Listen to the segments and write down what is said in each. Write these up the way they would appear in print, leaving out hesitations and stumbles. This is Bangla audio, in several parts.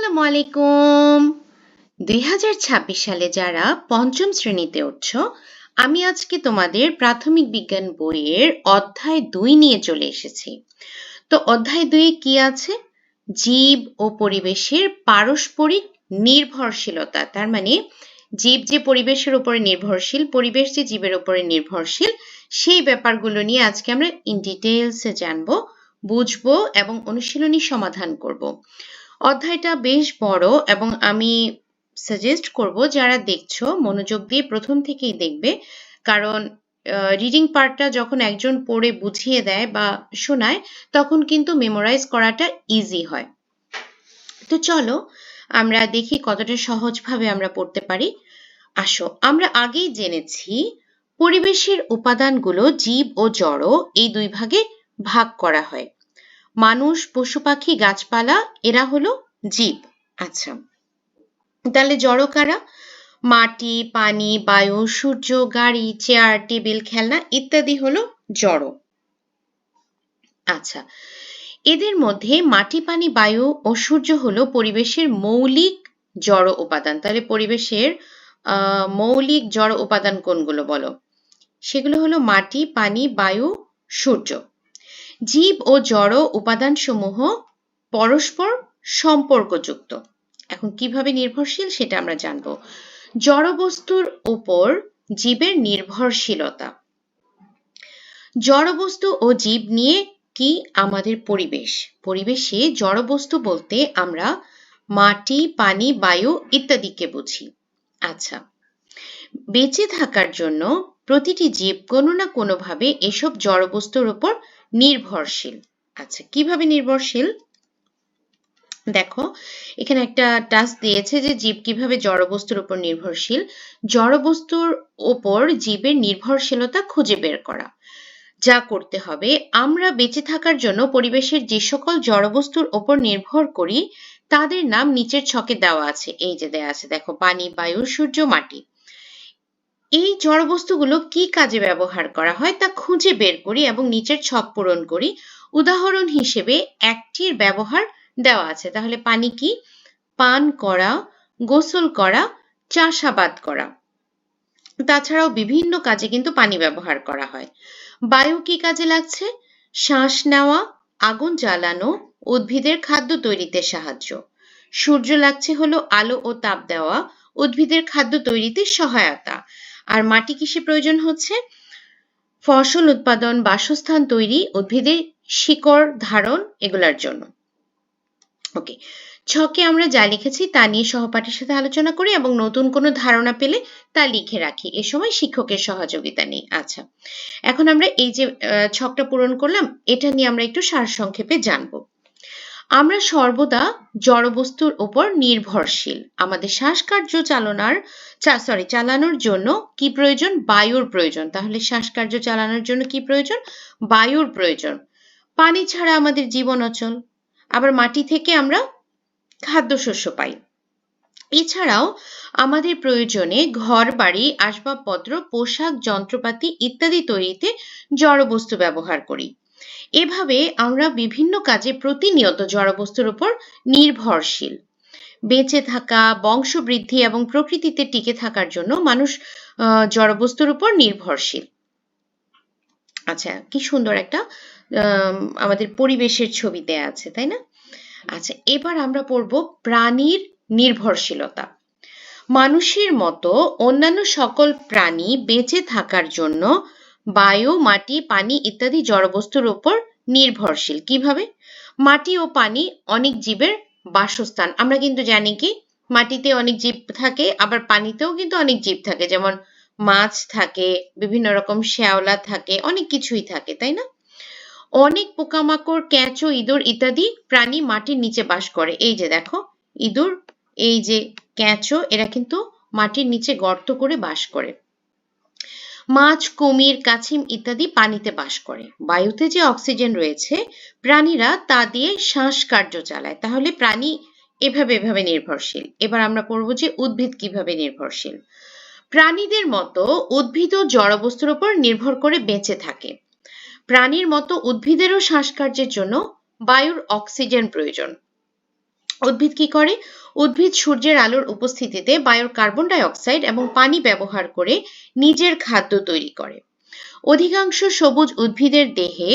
আসসালামু আলাইকুম। 2026 সালে যারা পঞ্চম শ্রেণীতে উঠছ, আমি আজকে তোমাদের প্রাথমিক বিজ্ঞান বইয়ের অধ্যায় 2 নিয়ে চলে এসেছি। তো অধ্যায় 2 এ কি আছে? জীব ও পরিবেশের পারস্পরিক নির্ভরশীলতা। তার মানে জীব যে পরিবেশের উপরে নির্ভরশীল, পরিবেশ যে জীবের উপরে নির্ভরশীল, সেই ব্যাপারগুলো নিয়ে আজকে আমরা ইন ডিটেইলসে জানবো, বুঝবো এবং অনুশীলনী সমাধান করব। অধ্যায়টা বেশ বড় এবং আমি সাজেস্ট করব যারা দেখছো মনোযোগ দিয়ে প্রথম থেকেই দেখবে, কারণ রিডিং পার্টটা যখন একজন পড়ে বুঝিয়ে দেয় বা শোনায় তখন কিন্তু মেমোরাইজ করাটা ইজি হয়। তো চলো আমরা দেখি কতটা সহজভাবে আমরা পড়তে পারি। আসো, আমরা আগেই জেনেছি পরিবেশের উপাদানগুলো জীব ও জড় এই দুই ভাগে ভাগ করা হয়। মানুষ, পশু পাখি, গাছপালা এরা হলো জীব। আচ্ছা, তাহলে জড় কারা? মাটি, পানি, বায়ু, সূর্য, গাড়ি, চেয়ার, টেবিল, খেলনা ইত্যাদি হলো জড়। আচ্ছা, এদের মধ্যে মাটি, পানি, বায়ু ও সূর্য হলো পরিবেশের মৌলিক জড় উপাদান। তাহলে পরিবেশের মৌলিক জড় উপাদান কোনগুলো বলো? সেগুলো হলো মাটি, পানি, বায়ু, সূর্য। জীব ও জড় উপাদানসমূহ পরস্পর সম্পর্কযুক্ত। এখন কিভাবে নির্ভরশীল সেটা আমরা জানব। জড় বস্তুর উপর জীবের নির্ভরশীলতা। জড় বস্তু ও জীব নিয়ে কি আমাদের পরিবেশ? পরিবেশে জড় বস্তু বলতে আমরা মাটি, পানি, বায়ু ইত্যাদিকে বুঝি। আচ্ছা, বেঁচে থাকার জন্য প্রতিটি জীব কোনো না কোনোভাবে এসব জড় বস্তুর উপর নির্ভরশীল। আচ্ছা, কিভাবে নির্ভরশীল? দেখো, এখানে একটা টাস্ক দিয়েছে যে জীব কিভাবে জড়বস্তুর উপর নির্ভরশীল। জড়বস্তুর উপর জীবের নির্ভরশীলতা খুঁজে বের করা। যা করতে হবে, আমরা বেঁচে থাকার জন্য পরিবেশের যে সকল জড়বস্তুর উপর নির্ভর করি তাদের নাম নিচের ছকে দেওয়া আছে। এই যে দেওয়া আছে, দেখো, পানি, বায়ু, সূর্য, মাটি। এই জড়বস্তুগুলো কি কাজে ব্যবহার করা হয় তা খুঁজে বের করি এবং নিচের ছক পূরণ করি। উদাহরণ হিসেবে একটির ব্যবহার দেওয়া আছে। তাহলে পানি কি? পান করা, গোসল করা, চাষাবাদ করা। তাছাড়াও বিভিন্ন কাজে কিন্তু পানি ব্যবহার করা হয়। বায়ু কি কাজে লাগছে? শ্বাস নেওয়া, আগুন জ্বালানো, উদ্ভিদের খাদ্য তৈরিতে সাহায্য। সূর্য লাগছে হলো আলো ও তাপ দেওয়া, উদ্ভিদের খাদ্য তৈরিতে সহায়তা। আর মাটি কিসে প্রয়োজন হচ্ছে? ফসল উৎপাদন, বাসস্থান তৈরি, উদ্ভিদের শিকড় ধারণ এগুলার জন্য। ওকে, ছকে আমরা যা লিখেছি তা নিয়ে সহপাঠীর সাথে আলোচনা করি এবং নতুন কোনো ধারণা পেলে তা লিখে রাখি। এ সময় শিক্ষকের সহযোগিতা নেই। আচ্ছা, এখন আমরা এই যে ছকটা পূরণ করলাম এটা নিয়ে আমরা একটু সারসংক্ষেপে জানবো। আমরা সর্বদা জড়বস্তুর উপর নির্ভরশীল। আমাদের শ্বাসকার্য চালানোর জন্য কি প্রয়োজন? বায়ুর প্রয়োজন। তাহলে শ্বাসকার্য চালানোর জন্য কি প্রয়োজন? বায়ুর প্রয়োজন। পানি ছাড়া আমাদের জীবন অচল। আবার মাটি থেকে আমরা খাদ্যশস্য পাই। এছাড়াও আমাদের প্রয়োজনে ঘর বাড়ি, আসবাবপত্র, পোশাক, যন্ত্রপাতি ইত্যাদি তৈরিতে জড়বস্তু ব্যবহার করি। এভাবে আমরা বিভিন্ন কাজে প্রতিনিয়ত জড়বস্তুর উপর নির্ভরশীল। বেঁচে থাকা, বংশবৃদ্ধি এবং প্রকৃতিতে টিকে থাকার জন্য মানুষ জড়বস্তুর উপর নির্ভরশীল। আচ্ছা, কি সুন্দর একটা আমাদের পরিবেশের ছবি দেয়া আছে, তাই না? আচ্ছা, এবার আমরা পড়ব প্রাণীর নির্ভরশীলতা। মানুষের মতো অন্যান্য সকল প্রাণী বেঁচে থাকার জন্য বায়ু, মাটি, পানি ইত্যাদি জড়বস্তুর উপর নির্ভরশীল। কিভাবে? মাটি ও পানি অনেক জীবের বাসস্থান। আমরা কিন্তু জানি কি মাটিতে অনেক জীব থাকে, আবার পানিতেও কিন্তু অনেক জীব থাকে, যেমন মাছ থাকে, বিভিন্ন রকম শ্যাওলা থাকে, অনেক কিছুই থাকে, তাই না? অনেক পোকামাকড়, কেঁচো, ইঁদুর ইত্যাদি প্রাণী মাটির নিচে বাস করে। এই যে দেখো, ইঁদুর, এই যে কেঁচো, এরা কিন্তু মাটির নিচে গর্ত করে বাস করে। মাছ, কুমির, কাছিম ইত্যাদি পানিতে বাস করে। বায়ুতে যে অক্সিজেন রয়েছে প্রাণীরা তা দিয়ে শ্বাসকার্য চালায়। তাহলে প্রাণী এভাবে নির্ভরশীল। এবার আমরা পড়ব যে উদ্ভিদ কিভাবে নির্ভরশীল। প্রাণীদের মতো উদ্ভিদও জড়বস্তুর উপর নির্ভর করে বেঁচে থাকে। প্রাণীর মতো উদ্ভিদেরও শ্বাসকার্যের জন্য বায়ুর অক্সিজেন প্রয়োজন। উদ্ভিদ কি করে? উদ্ভিদ সূর্যের আলোর উপস্থিতিতে বায়ুর কার্বন ডাই অক্সাইড এবং পানি ব্যবহার করে নিজের খাদ্য তৈরি করে। অধিকাংশ সবুজ উদ্ভিদের দেহে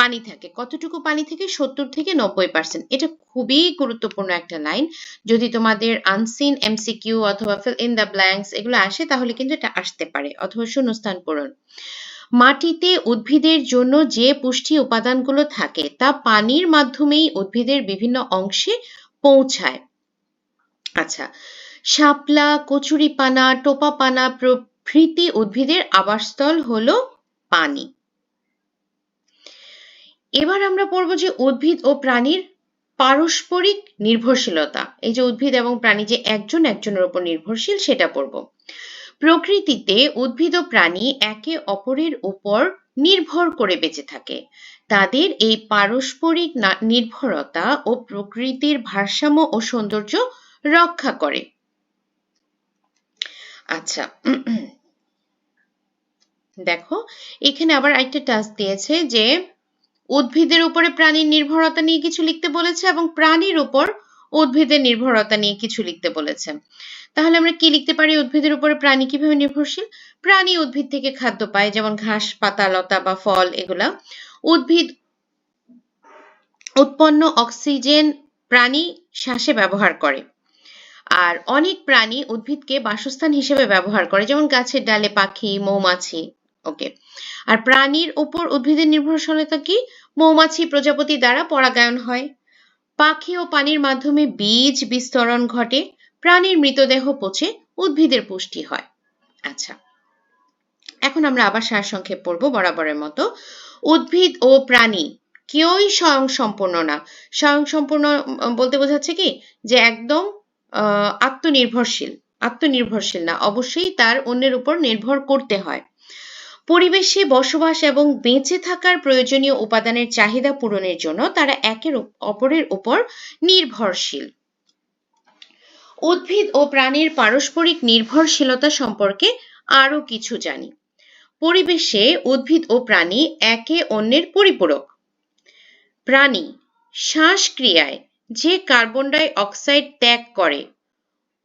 পানি থাকে। কতটুকু পানি থেকে? 70 থেকে 90%। এটা খুবই গুরুত্বপূর্ণ একটা লাইন। যদি তোমাদের আনসিন এমসিকিউ অথবা ফিল ইন দ্য ব্ল্যাঙ্কস এগুলো আসে তাহলে কিন্তু এটা আসতে পারে, অথবা শূন্যস্থান পূরণ। মাটিতে উদ্ভিদের জন্য যে পুষ্টি উপাদানগুলো থাকে তা পানির মাধ্যমেই উদ্ভিদের বিভিন্ন অংশে পৌঁছায়। আচ্ছা, শাপলা, কচুরিপানা, টোপাপানা প্রভৃতি উদ্ভিদের আবাসস্থল হলো পানি। এবার আমরা পড়ব যে উদ্ভিদ ও প্রাণীর পারস্পরিক নির্ভরশীলতা। এই যে উদ্ভিদ এবং প্রাণী যে একজন একজনের উপর নির্ভরশীল সেটা পড়ব। প্রকৃতিতে উদ্ভিদ ও প্রাণী একে অপরের উপর নির্ভর করে বেঁচে থাকে। তাদের এই পারস্পরিক নির্ভরতা ও প্রকৃতির ভারসাম্য ও সৌন্দর্য রক্ষা করে। আচ্ছা, দেখো এখানে আবার একটা টাস্ক দিয়েছে যে উদ্ভিদের উপরে প্রাণীর নির্ভরতা নিয়ে কিছু লিখতে বলেছে এবং প্রাণীর উপর উদ্ভিদের নির্ভরতা নিয়ে কিছু লিখতে বলেছে। তাহলে আমরা কি লিখতে পারি? উদ্ভিদের উপরে প্রাণী কিভাবে নির্ভরশীল? প্রাণী উদ্ভিদ থেকে খাদ্য পায়, যেমন ঘাস, পাতা, লতা বা ফল এগুলা। উদ্ভিদ উৎপন্ন অক্সিজেন প্রাণী শ্বাসে ব্যবহার করে। আর অনেক প্রাণী উদ্ভিদকে বাসস্থান হিসেবে ব্যবহার করে, যেমন গাছের ডালে পাখি, মৌমাছি। ওকে, আর প্রাণীর উপর উদ্ভিদের নির্ভরশীলতা কি? মৌমাছি প্রজাপতি দ্বারা পরাগায়ন হয়। পাখি ও পানির মাধ্যমে বীজ বিস্তরণ ঘটে। প্রাণীর মৃতদেহ পচে উদ্ভিদের পুষ্টি হয়। আচ্ছা, এখন আমরা আবার সারসংক্ষেপ পড়ব বরাবরের মতো। উদ্ভিদ ও প্রাণী কেউই স্বয়ংসম্পূর্ণ না। স্বয়ংসম্পূর্ণ বলতে বোঝাচ্ছে কি? যে একদম আত্মনির্ভরশীল না, অবশ্যই তার অন্যের উপর নির্ভর করতে হয়। পরিবেশে বসবাস এবং বেঁচে থাকার প্রয়োজনীয় উপাদানের চাহিদা পূরণের জন্য তারা একে অপরের উপর নির্ভরশীল। উদ্ভিদ ও প্রাণীর পারস্পরিক নির্ভরশীলতা সম্পর্কে আরো কিছু জানি। পরিবেশে উদ্ভিদ ও প্রাণী একে অন্যের পরিপূরক। প্রাণী শ্বাসক্রিয়ায় যে কার্বন ডাই অক্সাইড ত্যাগ করে,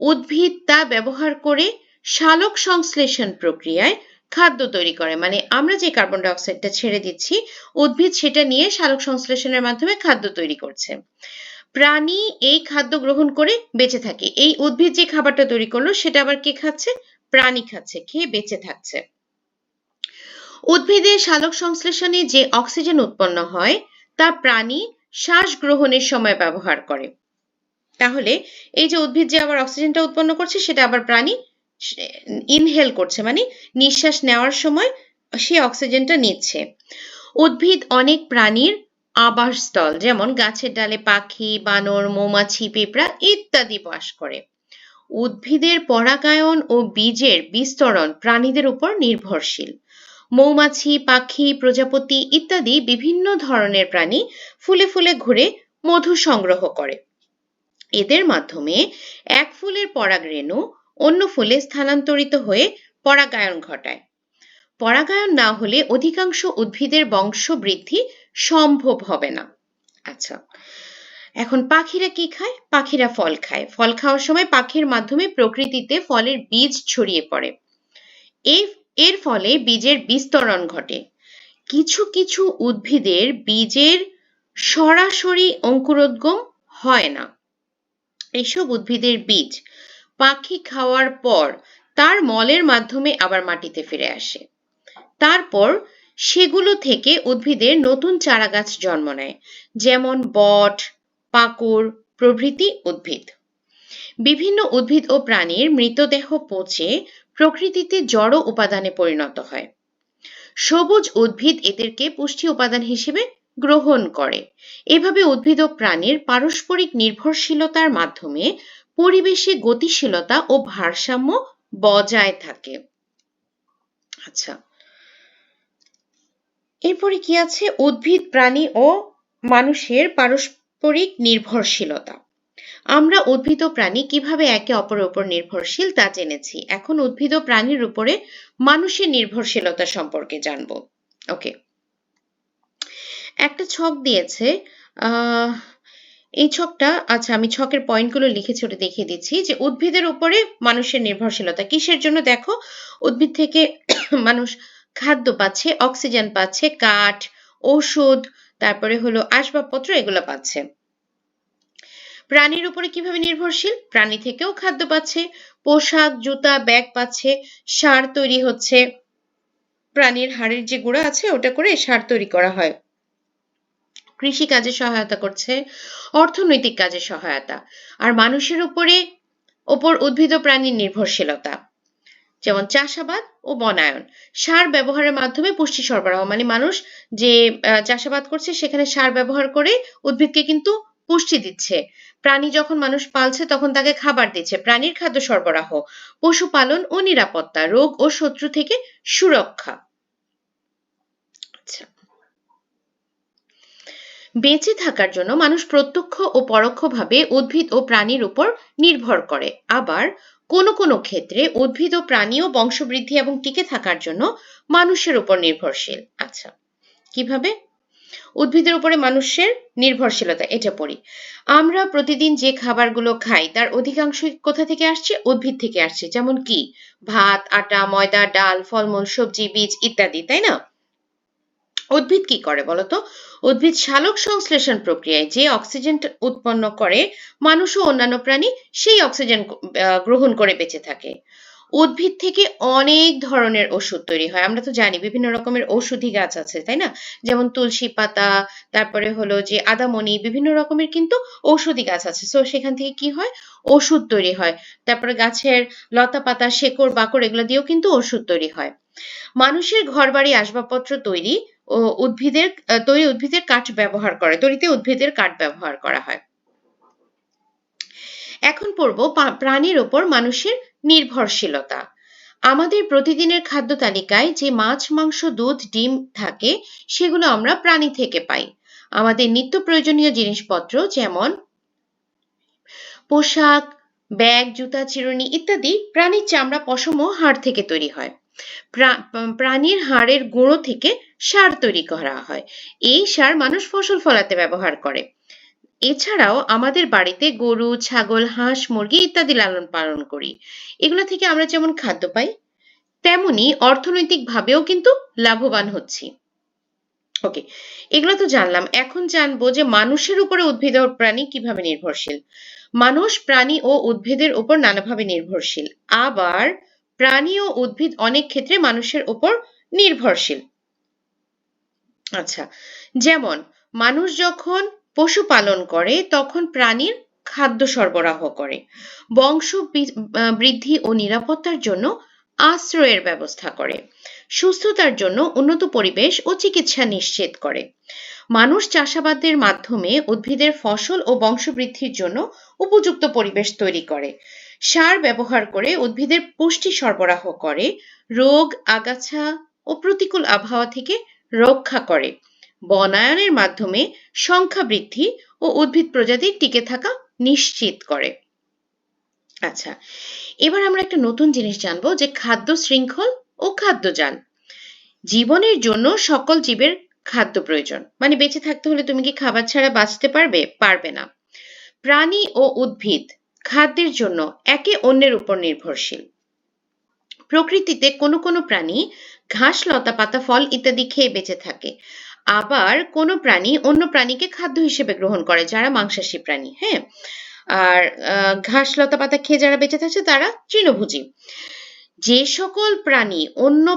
উদ্ভিদ তা ব্যবহার করে সালোক সংশ্লেষণ প্রক্রিয়ায় খাদ্য তৈরি করে। মানে আমরা যে কার্বন ডাই অক্সাইডটা ছেড়ে দিচ্ছি, উদ্ভিদ সেটা নিয়ে সালোক সংশ্লেষণের মাধ্যমে খাদ্য তৈরি করছে। প্রাণী এই খাদ্য গ্রহণ করে বেঁচে থাকে। এই উদ্ভিদ যে খাবারটা তৈরি করলো সেটা আবার কে খাচ্ছে? প্রাণী খাচ্ছে, খেয়ে বেঁচে থাকছে। উদ্ভিদের সালোক সংশ্লেষণে যে অক্সিজেন উৎপন্ন হয় তা প্রাণী শ্বাস গ্রহণের সময় ব্যবহার করে। তাহলে এই যে উদ্ভিদ যে আবার অক্সিজেনটা উৎপন্ন করছে সেটা আবার প্রাণী ইনহেল করছে, মানে নিঃশ্বাস নেওয়ার সময় সে অক্সিজেনটা নিচ্ছে। উদ্ভিদ অনেক প্রাণীর আবাসস্থল, যেমন গাছের ডালে পাখি, বানর, মৌমাছি, পিঁপড়া ইত্যাদি বাস করে। উদ্ভিদের পরাগায়ন ও বীজের বিস্তরণ প্রাণীদের উপর নির্ভরশীল। মৌমাছি, পাখি, প্রজাপতি ইত্যাদি বিভিন্ন ধরনের প্রাণী ফুলে ফুলে ঘুরে মধু সংগ্রহ করে। এদের মাধ্যমে এক ফুলের পরাগরেণু অন্য ফুলে স্থানান্তরিত হয়ে পরাগায়ন ঘটায়। পরাগায়ন না হলে অধিকাংশ উদ্ভিদের বংশ বৃদ্ধি সম্ভব হবে না। আচ্ছা, এখন পাখিরা কি খায়? পাখিরা ফল খায়। ফল খাওয়ার সময় পাখির মাধ্যমে প্রকৃতিতে ফলের বীজ ছড়িয়ে পড়ে। এর ফলে বীজের বিস্তরণ ঘটে। কিছু কিছু উদ্ভিদের বীজের সরাসরি অঙ্কুরোদ্গম হয় না। এইসব উদ্ভিদের বীজ পাখি খাওয়ার পর তার মলের মাধ্যমে আবার মাটিতে ফিরে আসে। তারপর সেগুলো থেকে উদ্ভিদের নতুন চারাগাছ জন্ম নেয়, যেমন বট, পাকুড় প্রভৃতি উদ্ভিদ। বিভিন্ন উদ্ভিদ ও প্রাণীর মৃতদেহ পচে প্রকৃতিতে জড় উপাদানে পরিণত হয়। সবুজ উদ্ভিদ এদেরকে পুষ্টি উপাদান হিসেবে গ্রহণ করে। এভাবে উদ্ভিদ ও প্রাণীর পারস্পরিক নির্ভরশীলতার মাধ্যমে পরিবেশে গতিশীলতা ও ভারসাম্য বজায় থাকে। আচ্ছা, এরপরে কি আছে? উদ্ভিদ, প্রাণী ও মানুষের পারস্পরিক নির্ভরশীলতা। আমরা উদ্ভিদ ও প্রাণী কিভাবে একে অপরের উপর নির্ভরশীল তা জেনেছি। এখন উদ্ভিদ ও প্রাণীর উপরে মানুষের নির্ভরশীলতা সম্পর্কে জানব। ওকে, একটা ছক দিয়েছে। এই ছকটা, আচ্ছা আমি ছকের পয়েন্টগুলো লিখেছি, ওটা দেখিয়ে দিচ্ছি যে উদ্ভিদের উপরে মানুষের নির্ভরশীলতা কিসের জন্য। দেখো, উদ্ভিদ থেকে মানুষ খাদ্য পাচ্ছে, অক্সিজেন পাচ্ছে, কাঠ, ওষুধ, তারপরে হলো আসবাবপত্র, এগুলো পাচ্ছে। প্রাণীর উপরে কিভাবে নির্ভরশীল? প্রাণী থেকেও খাদ্য পাচ্ছে, পোশাক, জুতা, ব্যাগ পাচ্ছে, সার তৈরি হচ্ছে, প্রাণীর হাড়ের যে গুঁড়া আছে ওটা করে সার তৈরি করা হয়, কৃষি কাজে সহায়তা করছে, অর্থনৈতিক কাজে সহায়তা। আর মানুষের ওপর উদ্ভিদ ও প্রাণীর নির্ভরশীলতা, যেমন চাষাবাদ ও বনায়ন, সার ব্যবহারের মাধ্যমে পুষ্টি সরবরাহ, মানে মানুষ যে চাষাবাদ করছে সেখানে সার ব্যবহার করে উদ্ভিদকে কিন্তু পুষ্টি দিচ্ছে। প্রাণী যখন মানুষ পালছে তখন তাকে খাবার দিচ্ছে, প্রাণীর খাদ্য সরবরাহ, পশুপালন ও নিরাপত্তা, রোগ ও শত্রু থেকে সুরক্ষা। আচ্ছা, বেঁচে থাকার জন্য মানুষ প্রত্যক্ষ ও পরোক্ষভাবে উদ্ভিদ ও প্রাণীর উপর নির্ভর করে। আবার কোনো কোনো ক্ষেত্রে উদ্ভিদ ও প্রাণীও বংশবৃদ্ধি এবং টিকে থাকার জন্য মানুষের উপর নির্ভরশীল। আচ্ছা, কিভাবে উদ্ভিদের উপরে মানুষের নির্ভরশীলতা, এটা পড়ি। আমরা প্রতিদিন যে খাবারগুলো খাই তার অধিকাংশই কোথা থেকে আসছে? উদ্ভিদ থেকে আসছে। যেমন কি? ভাত, আটা, ময়দা, ডাল, ফলমূল, সবজি, বীজ ইত্যাদি, তাই না? উদ্ভিদ কি করে বলতো? উদ্ভিদ সালোক সংশ্লেষণ প্রক্রিয়ায় যে অক্সিজেন উৎপন্ন করে, মানুষ ও অন্যান্য প্রাণী সেই অক্সিজেন গ্রহণ করে বেঁচে থাকে। উদ্ভিদ থেকে অনেক ধরনের ওষুধ তৈরি হয়, আমরা তো জানি বিভিন্ন রকমের ঔষধি গাছ আছে, তাই না? যেমন তুলসী পাতা, তারপরে হলো যে আদামনি, বিভিন্ন রকমের কিন্তু ঔষধি গাছ আছে। সো সেখান থেকে কি হয়? ওষুধ তৈরি হয়। তারপরে গাছের লতা পাতা, শেকড় বাকড়, এগুলো দিয়েও কিন্তু ওষুধ তৈরি হয়। মানুষের ঘরবাড়ি, আসবাবপত্র তৈরি ও উদ্ভিদের কাঠ ব্যবহার করে, তৈরিতে উদ্ভিদের কাঠ ব্যবহার করা হয়। এখন পড়ব প্রাণীর ওপর মানুষের নির্ভরশীলতা। আমাদের প্রতিদিনের খাদ্য তালিকায় যে মাছ, মাংস, দুধ, ডিম থাকে সেগুলো আমরা প্রাণী থেকে পাই। আমাদের নিত্য প্রয়োজনীয় জিনিসপত্র যেমন পোশাক, ব্যাগ, জুতা, চিরুনি ইত্যাদি প্রাণীর চামড়া, পশম ও হাড় থেকে তৈরি হয়। প্রাণীর হাড়ের গুঁড়ো থেকে সার তৈরি করা হয়। এই সার মানুষ ফসল ফলাতে ব্যবহার করে। এছাড়াও আমাদের বাড়িতে গরু, ছাগল, হাঁস, মুরগি ইত্যাদি লালন পালন করি। এগুলো থেকে আমরা যেমন খাদ্য পাই, তেমনি অর্থনৈতিক ভাবেও কিন্তু লাভবান হচ্ছি। ওকে, এগুলো তো জানলাম। এখন জানবো যে মানুষের উপরে উদ্ভিদ ও প্রাণী কিভাবে নির্ভরশীল। মানুষ প্রাণী ও উদ্ভিদের উপর নানাভাবে নির্ভরশীল। আবার প্রাণী ও উদ্ভিদ অনেক ক্ষেত্রে মানুষের উপর নির্ভরশীল। আচ্ছা, যেমন মানুষ যখন পশু পালন করে তখন প্রাণীর খাদ্য সরবরাহ করে, বংশ বৃদ্ধি ও নিরাপত্তার জন্য আশ্রয়ের ব্যবস্থা করে, সুস্থতার জন্য উন্নত পরিবেশ ও চিকিৎসা নিশ্চিত করে। মানুষ চাষাবাদের মাধ্যমে উদ্ভিদের ফসল ও বংশবৃদ্ধির জন্য উপযুক্ত পরিবেশ তৈরি করে, সার ব্যবহার করে উদ্ভিদের পুষ্টি সরবরাহ করে, রোগ, আগাছা ও প্রতিকূল আবহাওয়া থেকে রক্ষা করে, বনায়নের মাধ্যমে সংখ্যা বৃদ্ধি ও উদ্ভিদ প্রজাতির টিকে থাকা নিশ্চিত করে। আচ্ছা, এবার আমরা একটা নতুন জিনিস জানবো যে খাদ্য শৃঙ্খল ও খাদ্যজাল। জীবনের জন্য সকল জীবের খাদ্য প্রয়োজন, মানে বেঁচে থাকতে হলে তুমি কি খাবার ছাড়া বাঁচতে পারবে? পারবে না। প্রাণী ও উদ্ভিদ খাদ্যের জন্য একে অন্যের উপর নির্ভরশীল। প্রকৃতিতে কোনো কোনো প্রাণী ঘাস, লতা পাতা, ফল ইত্যাদি খেয়ে বেঁচে থাকে। আবার কোনো প্রাণী অন্য প্রাণীকে খাদ্য হিসেবে গ্রহণ করে, যারা মাংসাশী প্রাণী। হ্যাঁ, আর ঘাস, লতা পাতা খেয়ে যারা বেঁচে থাকছে তারা তৃণভোজী। যে সকল প্রাণী অন্য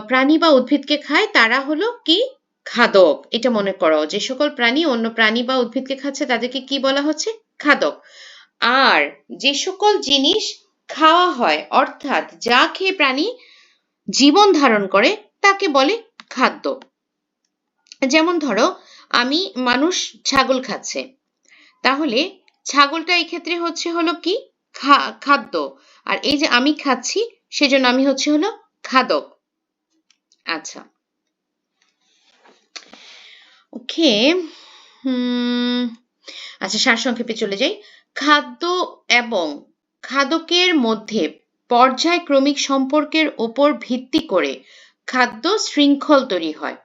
প্রাণী বা উদ্ভিদকে খায় তারা হলো কি? খাদক। এটা মনে করো, যে সকল প্রাণী অন্য প্রাণী বা উদ্ভিদকে খাচ্ছে তাদেরকে কি বলা হচ্ছে? খাদক। আর যে সকল জিনিস খাওয়া হয়, অর্থাৎ যা খেয়ে প্রাণী জীবন ধারণ করে, তাকে বলে খাদ্য। যেমন ধরো, মানুষ ছাগল খাচ্ছে, তাহলে ছাগলটা এই ক্ষেত্রে হলো কি? খাদ্য। আর এই যে আমি খাচ্ছি, সেজন্য আমি হলো খাদক। আচ্ছা, ওকে। আচ্ছা, সারসংক্ষেপে চলে যাই। খাদ্য এবং খাদকের মধ্যে পর্যায়ক্রমিক সম্পর্কের উপর ভিত্তি করে খাদ্য শৃঙ্খল তৈরি হয়।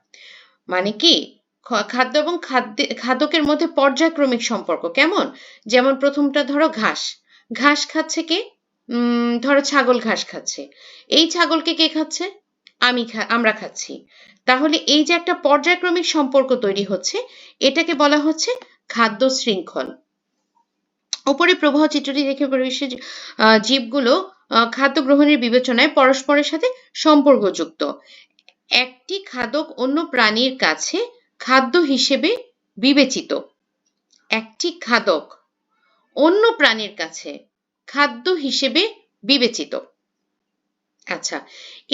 মানে কি? খাদ্য এবং খাদকের মধ্যে পর্যায়ক্রমিক সম্পর্ক কেমন? যেমন প্রথমটা ধরো ঘাস, ঘাস খাচ্ছে কে? ধরো ছাগল ঘাস খাচ্ছে, এই ছাগলকে কে খাচ্ছে? আমরা খাচ্ছি। তাহলে এই যে একটা পর্যায়ক্রমিক সম্পর্ক তৈরি হচ্ছে, এটাকে বলা হচ্ছে খাদ্য শৃঙ্খল। উপরে প্রবাহ চিত্রটি দেখে পরিবেশের জীবগুলো খাদ্য গ্রহণের বিবেচনায় পরস্পরের সাথে সম্পর্কযুক্ত। একটি খাদক অন্য প্রাণীর কাছে খাদ্য হিসেবে বিবেচিত। একটি খাদক অন্য প্রাণীর কাছে খাদ্য হিসেবে বিবেচিত। আচ্ছা,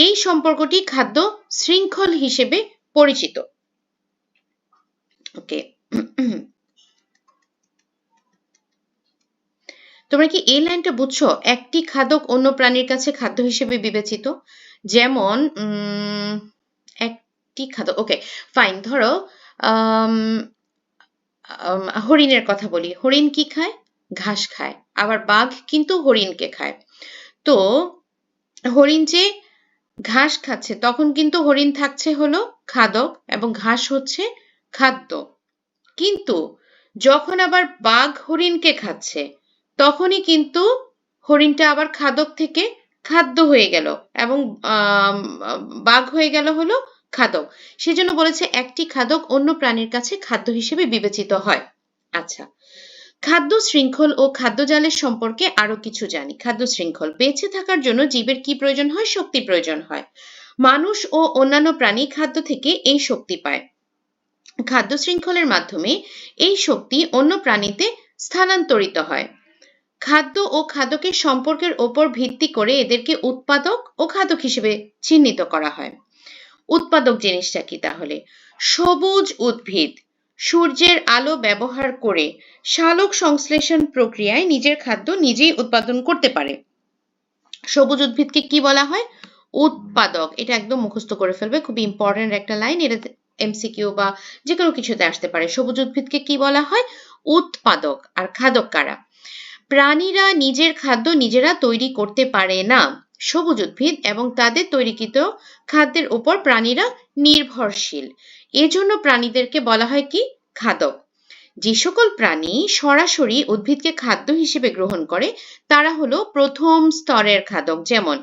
এই সম্পর্কটি খাদ্য শৃঙ্খল হিসেবে পরিচিত। ওকে, তোমরা কি এই লাইনটা বুঝছো? একটি খাদক অন্য প্রাণীর কাছে খাদ্য হিসেবে বিবেচিত। যেমন একটি খাদক, ওকে ফাইন, ধরো হরিণের কথা বলি। হরিণ কি খায়? ঘাস খায়। আবার বাঘ কিন্তু হরিণকে খায়। তো হরিণ যে ঘাস খাচ্ছে তখন কিন্তু হরিণ থাকছে হলো খাদক এবং ঘাস হচ্ছে খাদ্য। কিন্তু যখন আবার বাঘ হরিণকে খাচ্ছে তখনই কিন্তু হরিণটা আবার খাদক থেকে খাদ্য হয়ে গেল এবং বাঘ হয়ে গেল হলো খাদক। সেজন্য বলেছে একটি খাদক অন্য প্রাণীর কাছে খাদ্য হিসেবে বিবেচিত হয়। আচ্ছা, খাদ্য শৃঙ্খল ও খাদ্যজালের সম্পর্কে আরো কিছু জানি। খাদ্য শৃঙ্খল, বেঁচে থাকার জন্য জীবের কি প্রয়োজন হয়? শক্তি প্রয়োজন হয়। মানুষ ও অন্যান্য প্রাণী খাদ্য থেকে এই শক্তি পায়। খাদ্য শৃঙ্খলের মাধ্যমে এই শক্তি অন্য প্রাণীতে স্থানান্তরিত হয়। খাদ্য ও খাদকের সম্পর্কের ওপর ভিত্তি করে এদেরকে উৎপাদক ও খাদক হিসেবে চিহ্নিত করা হয়। উৎপাদক জিনিসটা কি তাহলে? সবুজ উদ্ভিদ সূর্যের আলো ব্যবহার করে সালোক সংশ্লেষণ প্রক্রিয়ায় নিজের খাদ্য নিজেই উৎপাদন করতে পারে। সবুজ উদ্ভিদকে কি বলা হয়? উৎপাদক। এটা একদম মুখস্থ করে ফেলবে, খুব ইম্পর্টেন্ট একটা লাইন। এটা এমসিকিউ বা যে কোনো কিছুতে আসতে পারে। সবুজ উদ্ভিদকে কি বলা হয়? উৎপাদক। আর খাদক কারা? প্রাণীরা নিজের খাদ্য নিজেরা তৈরি করতে পারে না। সবুজ উদ্ভিদ এবং তাদের তৈরিকৃত খাদ্যের উপর প্রাণীরা নির্ভরশীল। এজন্য প্রাণীদেরকে বলা হয় কি? খাদক। যে সকল প্রাণী সরাসরি উদ্ভিদকে খাদ্য হিসেবে গ্রহণ করে তারা হলো প্রথম স্তরের খাদক, যেমন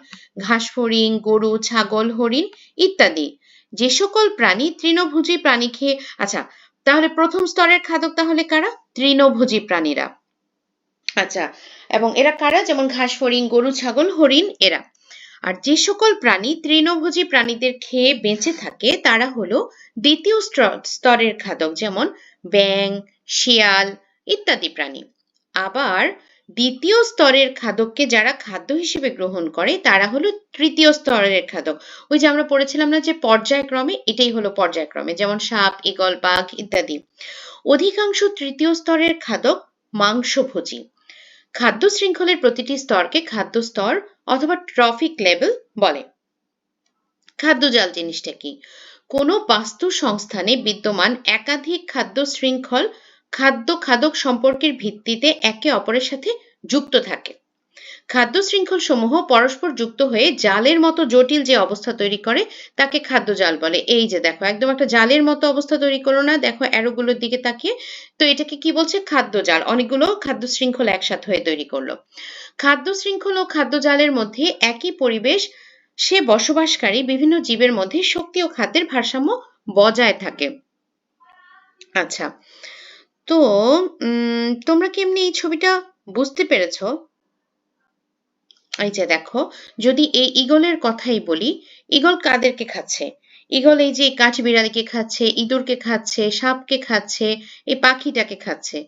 ঘাসফড়িং, গরু, ছাগল, হরিণ ইত্যাদি। যে সকল প্রাণী তৃণভোজী প্রাণী খেয়ে, আচ্ছা তাহলে প্রথম স্তরের খাদক তাহলে কারা? তৃণভোজী প্রাণীরা। আচ্ছা, এবং এরা কারা? যেমন ঘাসফড়িং, গরু, ছাগল, হরিণ এরা। আর যে সকল প্রাণী তৃণভোজী প্রাণীদের খেয়ে বেঁচে থাকে তারা হলো দ্বিতীয় স্তরের খাদক, যেমন ব্যাঙ, শিয়াল ইত্যাদি প্রাণী। আবার দ্বিতীয় স্তরের খাদককে যারা খাদ্য হিসেবে গ্রহণ করে তারা হলো তৃতীয় স্তরের খাদক। ওই যে আমরা পড়েছিলাম না যে পর্যায়ক্রমে, এটাই হলো পর্যায়ক্রমে, যেমন সাপ, ঈগল, বাঘ ইত্যাদি। অধিকাংশ তৃতীয় স্তরের খাদক মাংসভোজী। খাদ্য শৃঙ্খলের প্রতিটি স্তরকে খাদ্য স্তর অথবা ট্রফিক লেভেল বলে। খাদ্যজাল জিনিসটা কি? কোনো বাস্তু সংস্থানে বিদ্যমান একাধিক খাদ্য শৃঙ্খল খাদ্য খাদক সম্পর্কের ভিত্তিতে একে অপরের সাথে যুক্ত থাকে। খাদ্য শৃঙ্খল সমূহ পরস্পর যুক্ত হয়ে জালের মতো জটিল যে অবস্থা তৈরি করে তাকে খাদ্য জাল বলে। এই যে দেখো, একদম একটা জালের মতো অবস্থা তৈরি করো না, দেখো অ্যারোগুলোর দিকে তাকিয়ে। তো এটাকে কি বলছে? খাদ্য জাল। অনেকগুলো খাদ্য শৃঙ্খল একসাথে হয়ে তৈরি করলো। খাদ্য শৃঙ্খল ও খাদ্য জালের মধ্যে একই পরিবেশ সে বসবাসকারী বিভিন্ন জীবের মধ্যে শক্তি ও খাদ্যের ভারসাম্য বজায় থাকে। আচ্ছা, তো তোমরা কি এমনি এই ছবিটা বুঝতে পেরেছো? এই যে দেখো, যদি এই ঈগলের কথাই বলি, ঈগল কাদেরকে খাচ্ছে? ঈগল এই যে কাঠবিড়ালিকে খাচ্ছে, ইঁদুরকে খাচ্ছে, সাপকে খাচ্ছে, এই পাখিটাকে খাচ্ছে।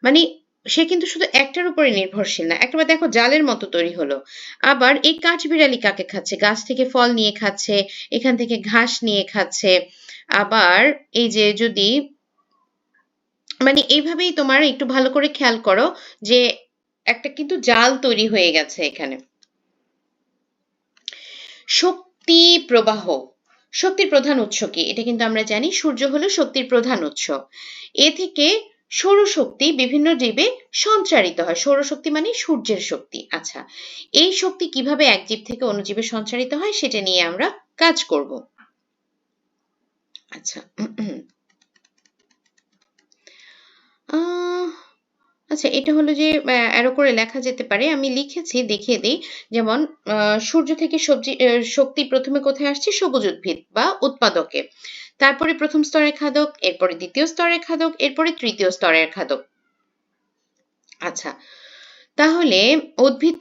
মানে সে কিন্তু শুধু একটার উপরে নির্ভরশীল না। একবার দেখো জালের মতো তৈরি হলো। আবার এই কাঠবিড়ালি কাকে খাচ্ছে? গাছ থেকে ফল নিয়ে খাচ্ছে, এখান থেকে ঘাস নিয়ে খাচ্ছে। আবার এই যে যদি মানে এইভাবেই তোমার একটু ভালো করে খেয়াল করো যে একটা কিন্তু জাল তৈরি হয়ে গেছে এখানে। শক্তি প্রবাহ, শক্তির প্রধান উৎস কি? এটা কিন্তু আমরা জানি, সূর্য হলো শক্তির প্রধান উৎস। এ থেকে সৌরশক্তি বিভিন্ন জীবে সঞ্চারিত হয়। সৌরশক্তি মানে সূর্যের শক্তি। আচ্ছা, এই শক্তি কিভাবে এক জীব থেকে অন্য জীবে সঞ্চারিত হয় সেটা নিয়ে আমরা কাজ করব। আচ্ছা, আহ আচ্ছা, এটা হলো যে অ্যারো করে লেখা যেতে পারে। আমি লিখেছি, দেখিয়ে দেই। যেমন সূর্য থেকে শক্তি প্রথমে কোথায় আসছে? সবুজ উদ্ভিদ বা উৎপাদকে। তারপরে প্রথম স্তরের খাদক, এরপরে দ্বিতীয় স্তরের খাদক, এরপরে তৃতীয় স্তরের খাদক। আচ্ছা, তাহলে উদ্ভিদ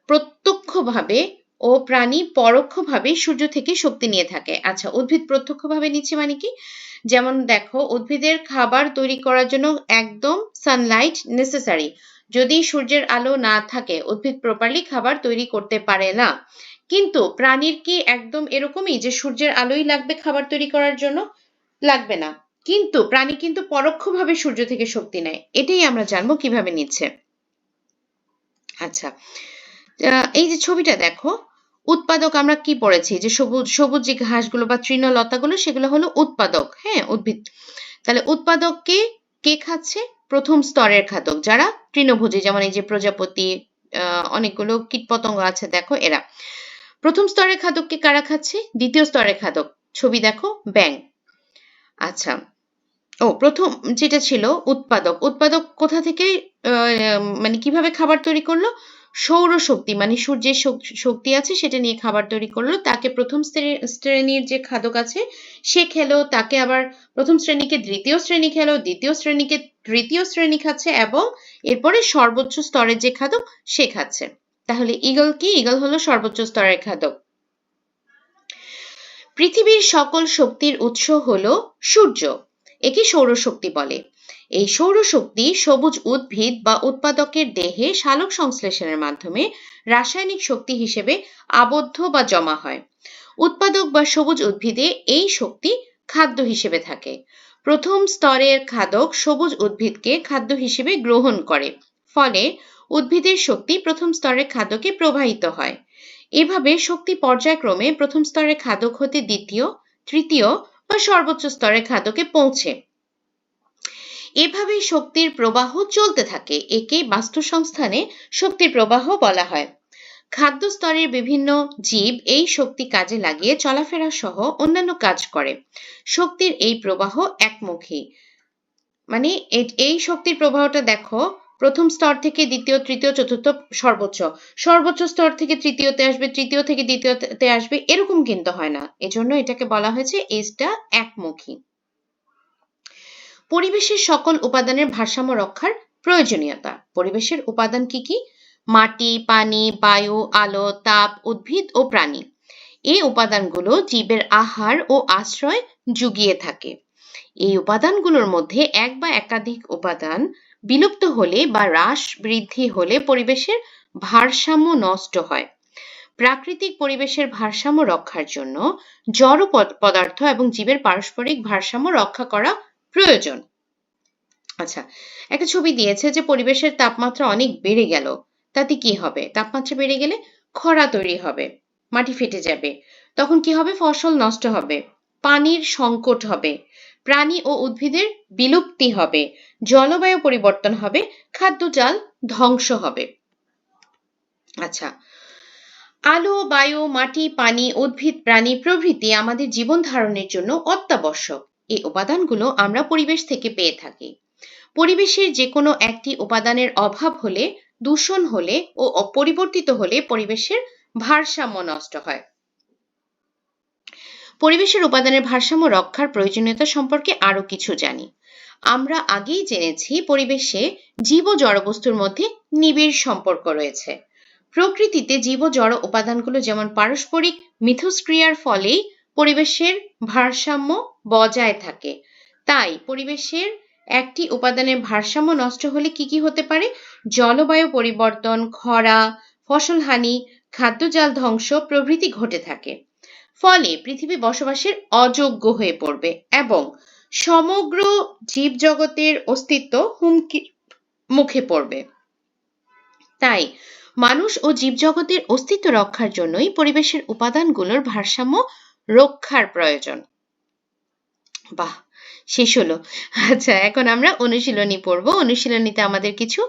প্রত্যক্ষভাবে ও প্রাণী পরোক্ষভাবে সূর্য থেকে শক্তি নিয়ে থাকে। আচ্ছা, উদ্ভিদ প্রত্যক্ষভাবে নিচ্ছে মানে কি? যেমন দেখো, উদ্ভিদের খাবার তৈরি করার জন্য একদম সানলাইট নেসেসারি। যদি সূর্যের আলো না থাকে উদ্ভিদ প্রপারলি খাবার তৈরি করতে পারে না। কিন্তু প্রাণীর কি একদম এরকমই যে সূর্যের আলোই লাগবে খাবার তৈরি করার জন্য? লাগবে না। কিন্তু প্রাণী কিন্তু পরোক্ষভাবে সূর্য থেকে শক্তি নেয়। এটাই আমরা জানবো কিভাবে নিচ্ছে। আচ্ছা, এই যে ছবিটা দেখো, উৎপাদক আমরা কি পড়েছি? যে সবুজ সবুজ যে ঘাসগুলো বা তৃণলতাগুলো সেগুলো হলো উৎপাদক, হ্যাঁ, উদ্ভিদ। তাহলে উৎপাদককে কে খাচ্ছে? প্রথম স্তরের খাদক, যারা তৃণভোজী, যেমন এই যে প্রজাপতি, অনেকগুলো কীটপতঙ্গ আছে দেখো, এরা। প্রথম স্তরের খাদককে কারা খাচ্ছে? দ্বিতীয় স্তরের খাদক, ছবি দেখো, ব্যাঙ। আচ্ছা, প্রথম যেটা ছিল উৎপাদক, উৎপাদক কোথা থেকে মানে কিভাবে খাবার তৈরি করলো? সৌরশক্তি, মানে সূর্যের শক্তি আছে সেটা নিয়ে খাবার তৈরি করলো। তাকে প্রথম শ্রেণীর যে খাদক আছে সে খেলো, তাকে আবার প্রথম শ্রেণীকে দ্বিতীয় শ্রেণী খেলো, দ্বিতীয় শ্রেণীকে তৃতীয় শ্রেণী খাচ্ছে, এবং এরপরে সর্বোচ্চ স্তরের যে খাদক সে খাচ্ছে। তাহলে ঈগল কি? ঈগল হলো সর্বোচ্চ স্তরের খাদক। পৃথিবীর সকল শক্তির উৎস হলো সূর্য। একে সৌরশক্তি বলে। এই সৌরশক্তি সবুজ উদ্ভিদ বা উৎপাদকের দেহে সালোক সংশ্লেষণের মাধ্যমে রাসায়নিক শক্তি হিসেবে আবদ্ধ বা জমা হয়। উৎপাদক বা সবুজ উদ্ভিদে এই শক্তি খাদ্য হিসেবে থাকে। প্রথম স্তরের খাদক সবুজ উদ্ভিদকে খাদ্য হিসেবে গ্রহণ করে। ফলে উদ্ভিদের শক্তি প্রথম স্তরের খাদ্যকে প্রবাহিত হয়। এভাবে শক্তি পর্যায়ক্রমে প্রথম স্তরের খাদক হতে দ্বিতীয়, তৃতীয় বা সর্বোচ্চ স্তরের খাদকে পৌঁছে। এভাবেই শক্তির প্রবাহ চলতে থাকে। একে বাস্তুসংস্থানে শক্তির প্রবাহ বলা হয়। খাদ্য স্তরের বিভিন্ন জীব এই শক্তি কাজে লাগিয়ে চলাফেরা সহ অন্যান্য কাজ করে। শক্তির এই প্রবাহ একমুখী, মানে এই শক্তির প্রবাহটা দেখো, প্রথম স্তর থেকে দ্বিতীয়, তৃতীয়, চতুর্থ, সর্বোচ্চ, সর্বোচ্চ স্তর থেকে তৃতীয়তে আসবে, তৃতীয় থেকে দ্বিতীয়তে আসবে, এরকম কিন্তু হয় না। এজন্য এটাকে বলা হয়েছে এজটা একমুখী। পরিবেশের সকল উপাদানের ভারসাম্য রক্ষার প্রয়োজনীয়তা। পরিবেশের উপাদান কি কি? মাটি, পানি, বায়ু, আলো, তাপ, উদ্ভিদ ও প্রাণী। এই উপাদানগুলো জীবের আহার ও আশ্রয় জুগিয়ে থাকে। এই উপাদানগুলোর মধ্যে এক বা একাধিক উপাদান বিলুপ্ত হলে বা হ্রাস বৃদ্ধি হলে পরিবেশের ভারসাম্য নষ্ট হয়। প্রাকৃতিক পরিবেশের ভারসাম্য রক্ষার জন্য জড় পদার্থ এবং জীবের পারস্পরিক ভারসাম্য রক্ষা করা প্রয়োজন। আচ্ছা, একটা ছবি দিয়েছে যে পরিবেশের তাপমাত্রা অনেক বেড়ে গেল, তাতে কি হবে? তাপমাত্রা বেড়ে গেলে খরা তৈরি হবে, মাটি ফেটে যাবে, তখন কি হবে? ফসল নষ্ট হবে, পানির সংকট হবে, প্রাণী ও উদ্ভিদের বিলুপ্তি হবে, জলবায়ু পরিবর্তন হবে, খাদ্যজাল ধ্বংস হবে। আচ্ছা, আলো, বায়ু, মাটি, পানি, উদ্ভিদ, প্রাণী প্রভৃতি আমাদের জীবন ধারণের জন্য অত্যাবশ্যক। এই উপাদানগুলো আমরা পরিবেশ থেকে পেয়ে থাকি। পরিবেশের যে কোনো একটি উপাদানের অভাব হলে, দূষণ হলে ও অপরিবর্তিত হলে পরিবেশের ভারসাম্য নষ্ট হয়। পরিবেশের উপাদানের ভারসাম্য রক্ষার প্রয়োজনীয়তা সম্পর্কে আরো কিছু জানি। আমরা আগেই জেনেছি পরিবেশে জীব ও জড়বস্তুর মধ্যে নিবিড় সম্পর্ক রয়েছে। প্রকৃতিতে জীব ও জড় উপাদানগুলো যেমন পারস্পরিক মিথস্ক্রিয়ার ফলেই পরিবেশের ভারসাম্য বজায় থাকে। তাই পরিবেশের একটি উপাদানের ভারসাম্য নষ্ট হলে কি কি হতে পারে? জলবায়ু পরিবর্তন, খরা, ফসলহানি, খাদ্যজাল ধ্বংস প্রভৃতি ঘটে থাকে। ফলে পৃথিবী বসবাসের অযোগ্য হয়ে পড়বে এবং সমগ্র জীবজগতের অস্তিত্ব হুমকির মুখে পড়বে। তাই মানুষ ও জীবজগতের অস্তিত্ব রক্ষার জন্যই পরিবেশের উপাদানগুলোর ভারসাম্য রক্ষার প্রয়োজন। বাহ, শেষ হলো। আচ্ছা, এখন আমরা অনুশীলনী পড়ব। অনুশীলনীতে আমাদের কিছু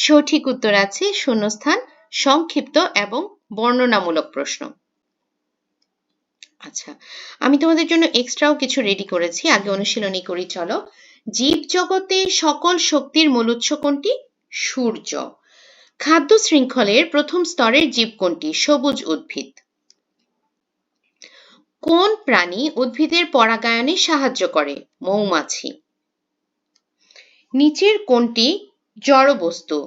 সঠিক উত্তর আছে, শূন্যস্থান, সংক্ষিপ্ত এবং বর্ণনামূলক প্রশ্ন। আচ্ছা, আমি তোমাদের জন্য এক্সট্রাও কিছু রেডি করেছি। আগে অনুশীলনী করি, চলো। জীবজগতে সকল শক্তির মূল উৎস কোনটি? সূর্য। খাদ্য শৃঙ্খলের প্রথম স্তরের জীব কোনটি? সবুজ উদ্ভিদ। কোন প্রাণী উদ্ভিদের পরাগায়নে সাহায্য করে? মৌমাছি। নিচের কোনটি জড় বস্তু?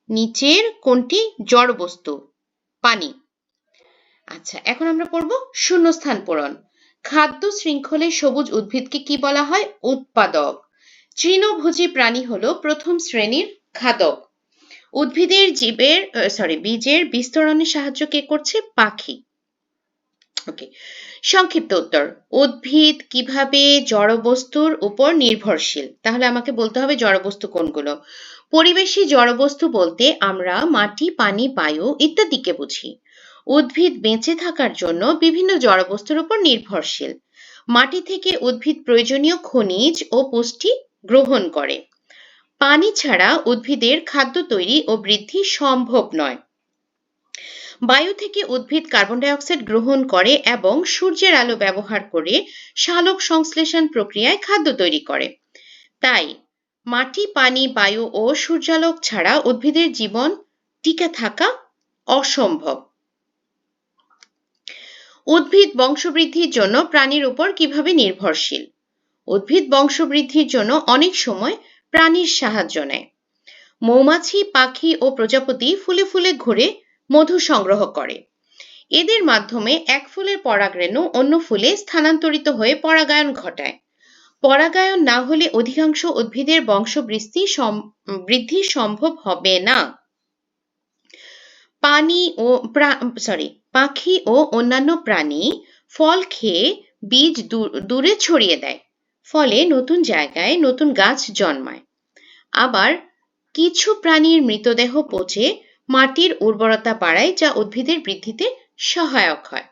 নিচের কোনটি জড় বস্তু? পানি। আচ্ছা, এখন আমরা পড়ব শূন্যস্থান পূরণ। খাদ্য শৃঙ্খলে সবুজ উদ্ভিদকে কি বলা হয়? উৎপাদক। তৃণভোজী প্রাণী হলো প্রথম শ্রেণীর খাদক। উদ্ভিদের বীজের বিস্তরণে সাহায্য কে করছে? পাখি। ওকে, সংক্ষিপ্ত উত্তর, উদ্ভিদ কিভাবে জড়বস্তুর উপর নির্ভরশীল? তাহলে আমাকে বলতে হবে জড়বস্তু কোনগুলো। পরিবেশী জড়বস্তু বলতে আমরা মাটি, পানি, বায়ু ইত্যাদিকে বুঝি। উদ্ভিদ বেঁচে থাকার জন্য বিভিন্ন জড়বস্তুর উপর নির্ভরশীল। মাটি থেকে উদ্ভিদ প্রয়োজনীয় খনিজ ও পুষ্টি গ্রহণ করে। পানি ছাড়া উদ্ভিদের খাদ্য তৈরি ও বৃদ্ধি সম্ভব নয়। বায়ু থেকে উদ্ভিদ কার্বন ডাই অক্সাইড গ্রহণ করে এবং সূর্যের আলো ব্যবহার করে সালোক সংশ্লেষণ প্রক্রিয়ায় খাদ্য তৈরি করে। তাই মাটি, পানি, বায়ু ও সূর্যালোক ছাড়া উদ্ভিদের জীবন টিকে থাকা অসম্ভব। উদ্ভিদ বংশবৃদ্ধির জন্য প্রাণীর উপর কিভাবে নির্ভরশীল? উদ্ভিদ বংশবৃদ্ধির জন্য অনেক সময় প্রাণীর সাহায্য নেয়। মৌমাছি, পাখি ও প্রজাপতি ফুলে ফুলে ঘুরে মধু সংগ্রহ করে। এদের মাধ্যমে এক ফুলের পরাগরেণু অন্য ফুলে স্থানান্তরিত হয়ে পরাগায়ন ঘটায়। পরাগায়ন না হলে অধিকাংশ উদ্ভিদের বৃদ্ধি সম্ভব হবে না। পাখি ও অন্যান্য প্রাণী ফল খেয়ে বীজ দূরে ছড়িয়ে দেয়, ফলে নতুন জায়গায় নতুন গাছ জন্মায়। আবার কিছু প্রাণীর মৃতদেহ পচে মাটির উর্বরতা বাড়ায়, যা উদ্ভিদের বৃদ্ধিতে সহায়ক হয়।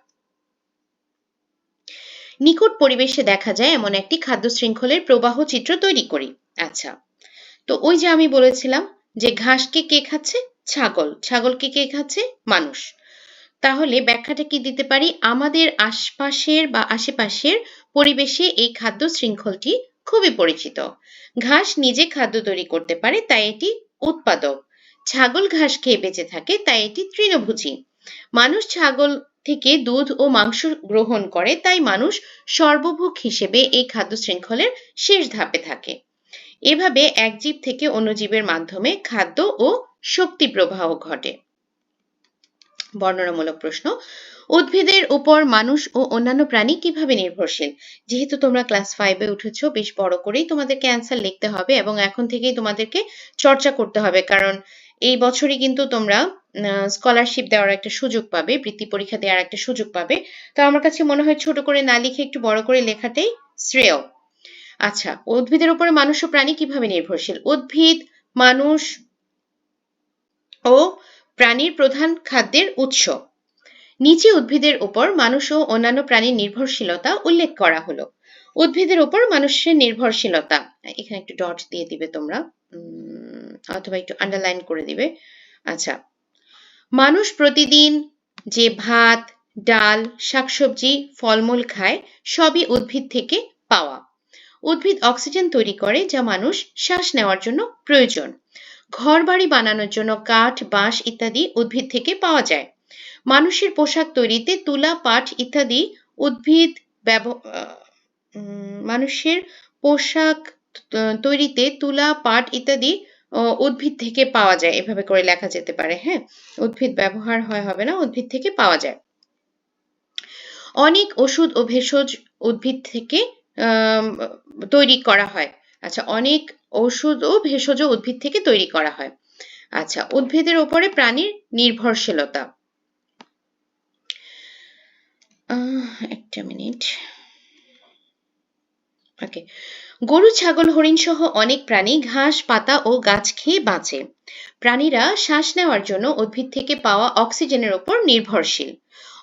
নিকট পরিবেশে দেখা যায় এমন একটি খাদ্য শৃঙ্খলের প্রবাহ চিত্র তৈরি করি। আচ্ছা, তো ওই যে আমি বলেছিলাম যে ঘাসকে কে খাচ্ছে? ছাগল। ছাগলকে কে খাচ্ছে? মানুষ। তাহলে ব্যাখ্যাটা কি দিতে পারি? আমাদের আশেপাশের পরিবেশে এই খাদ্য শৃঙ্খলটি খুবই পরিচিত। ঘাস নিজে খাদ্য তৈরি করতে পারে, তাই এটি উৎপাদক। ছাগল ঘাস খেয়ে বেঁচে থাকে, তাই এটি তৃণভোজী। মানুষ ছাগল থেকে দুধ ও মাংস গ্রহণ করে, তাই মানুষ সর্বভোগ হিসেবে এই খাদ্য শৃঙ্খলের শেষ ধাপে থাকে। এভাবে এক জীব থেকে অন্য জীবের মাধ্যমে খাদ্য ও শক্তি প্রবাহ ঘটে। বর্ণনামূলক প্রশ্ন, উদ্ভিদের উপর মানুষ ও অন্যান্য প্রাণী কিভাবে নির্ভরশীল? যেহেতু তোমরা ক্লাস 5-এ উঠেছো, বেশ বড় করেই তোমাদেরকে অ্যান্সার লিখতে হবে এবং এখন থেকেই তোমাদেরকে চর্চা করতে হবে, কারণ এই বছরই কিন্তু তোমরা স্কলারশিপ দেওয়ার একটা সুযোগ পাবে, বৃত্তি পরীক্ষা দেওয়ার একটা সুযোগ পাবে। তো আমার কাছে মনে হয় ছোট করে না লিখে একটু বড় করে লেখাটাই শ্রেয়। আচ্ছা, উদ্ভিদের উপরে মানুষ ও প্রাণী কিভাবে নির্ভরশীল? উদ্ভিদ মানুষ ও প্রাণীর প্রধান খাদ্যের উৎস। নিচে উদ্ভিদের উপর মানুষ ও অন্যান্য প্রাণীর নির্ভরশীলতা উল্লেখ করা হলো। উদ্ভিদের উপর মানুষের নির্ভরশীলতা, এখানে একটু ডট দিয়ে দিবে তোমরা, অথবা একটু আন্ডারলাইন করে দিবে। আচ্ছা, মানুষ প্রতিদিন যে ভাত, ডাল, শাকসবজি, ফলমূল খায়, সবই উদ্ভিদ থেকে পাওয়া। উদ্ভিদ অক্সিজেন তৈরি করে, যা মানুষ শ্বাস নেওয়ার জন্য প্রয়োজন। ঘরবাড়ি বানানোর জন্য কাঠ, বাঁশ ইত্যাদি উদ্ভিদ থেকে পাওয়া যায়। মানুষের পোশাক তৈরিতে তুলা, পাট ইত্যাদি উদ্ভিদ থেকে পাওয়া যায়। এভাবে করে লেখা যেতে পারে। হ্যাঁ, উদ্ভিদ ব্যবহার হবে না, উদ্ভিদ থেকে পাওয়া যায়। অনেক ওষুধ ও ভেষজ উদ্ভিদ থেকে তৈরি করা হয়। আচ্ছা, অনেক ওষুধ ও ভেষজ উদ্ভিদ থেকে তৈরি করা হয়। আচ্ছা, উদ্ভিদের উপরে প্রাণীর নির্ভরশীলতা। একটা মিনিট। ওকে, গরু, ছাগল, হরিণ সহ অনেক প্রাণী ঘাস, পাতা ও গাছ খেয়ে বাঁচে। প্রাণীরা শ্বাস নেওয়ার জন্য উদ্ভিদ থেকে পাওয়া অক্সিজেনের উপর নির্ভরশীল।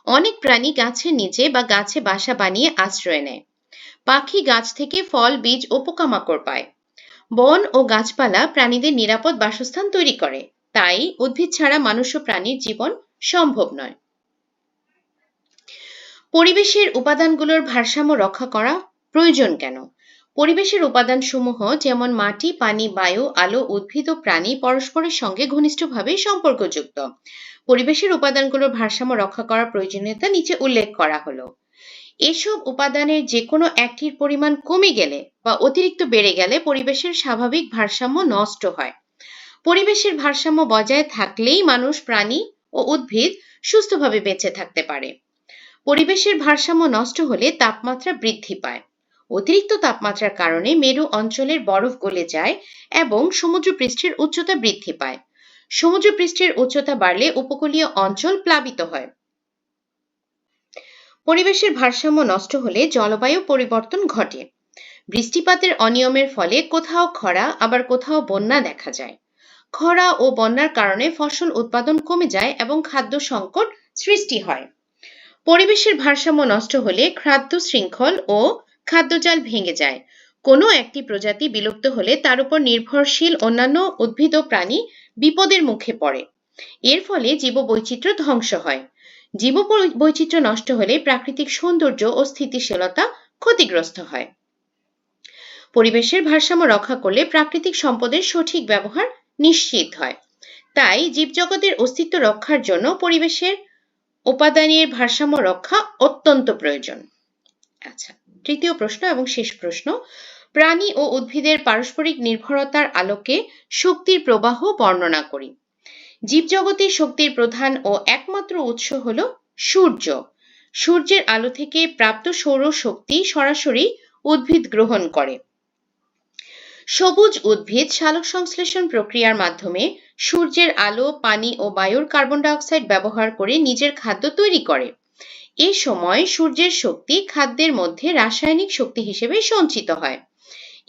অনেক প্রাণী গাছের নিচে বা গাছে বাসা বানিয়ে আশ্রয় নেয়। পাখি গাছ থেকে ফল, বীজ ও পোকামাকড় পায়। বন ও গাছপালা প্রাণীদের নিরাপদ বাসস্থান তৈরি করে। তাই উদ্ভিদ ছাড়া মানুষ ও প্রাণীর জীবন সম্ভব নয়। পরিবেশের উপাদানগুলোর ভারসাম্য রক্ষা করা প্রয়োজন কেন? পরিবেশের উপাদানসমূহ যেমন মাটি, পানি, বায়ু, আলো, উদ্ভিদ ও প্রাণী পরস্পরের সঙ্গে ঘনিষ্ঠভাবে সম্পর্কযুক্ত। পরিবেশের উপাদানগুলোর ভারসাম্য রক্ষা করার প্রয়োজনীয়তা নিচে উল্লেখ করা হলো। এসব উপাদানের যে কোনো একটির পরিমাণ কমে গেলে বা অতিরিক্ত বেড়ে গেলে পরিবেশের স্বাভাবিক ভারসাম্য নষ্ট হয়। পরিবেশের ভারসাম্য বজায় থাকলেই মানুষ, প্রাণী ও উদ্ভিদ সুস্থভাবে বেঁচে থাকতে পারে। পরিবেশের ভারসাম্য নষ্ট হলে তাপমাত্রা বৃদ্ধি পায়। অতিরিক্ত তাপমাত্রার কারণে মেরু অঞ্চলের বরফ গলে যায় এবং সমুদ্রপৃষ্ঠের উচ্চতা বৃদ্ধি পায়। সমুদ্রপৃষ্ঠের উচ্চতা বাড়লে উপকূলীয় অঞ্চল প্লাবিত হয়। পরিবেশের ভারসাম্য নষ্ট হলে জলবায়ু পরিবর্তন ঘটে। বৃষ্টিপাতের অনিয়মের ফলে কোথাও খরা আবার কোথাও বন্যা দেখা যায়। খরা ও বন্যার কারণে ফসল উৎপাদন কমে যায় এবং খাদ্য সংকট সৃষ্টি হয়। পরিবেশের ভারসাম্য নষ্ট হলে খাদ্য শৃঙ্খল ও খাদ্যজাল ভেঙে যায়। কোনো একটি প্রজাতি বিলুপ্ত হলে তার উপর নির্ভরশীল অন্যান্য উদ্ভিদ ও প্রাণী বিপদের মুখে পড়ে। এর ফলে জীববৈচিত্র্য ধ্বংস হয়। জীববৈচিত্র্য নষ্ট হলে প্রাকৃতিক সৌন্দর্য ও স্থিতিশীলতা ক্ষতিগ্রস্ত হয়। পরিবেশের ভারসাম্য রক্ষা করলে প্রাকৃতিক সম্পদের সঠিক ব্যবহার নিশ্চিত হয়। তাই জীবজগতের অস্তিত্ব রক্ষার জন্য পরিবেশের উপাদানের ভারসাম্য রক্ষা অত্যন্ত প্রয়োজন। আচ্ছা, তৃতীয় প্রশ্ন এবং শেষ প্রশ্ন। প্রাণী ও উদ্ভিদের পারস্পরিক নির্ভরতার আলোকে শক্তির প্রবাহ বর্ণনা করি। জীবজগতের শক্তির প্রধান ও একমাত্র উৎস হল সূর্য। সূর্যের আলো থেকে প্রাপ্ত সৌর শক্তি সরাসরি উদ্ভিদ গ্রহণ করে। সবুজ উদ্ভিদ সালোকসংশ্লেষণ প্রক্রিয়ার মাধ্যমে সূর্যের আলো, পানি ও বায়ুর কার্বন ডাই অক্সাইড ব্যবহার করে নিজের খাদ্য তৈরি করে। এ সময় সূর্যের শক্তি খাদ্যের মধ্যে রাসায়নিক শক্তি হিসেবে সঞ্চিত হয়।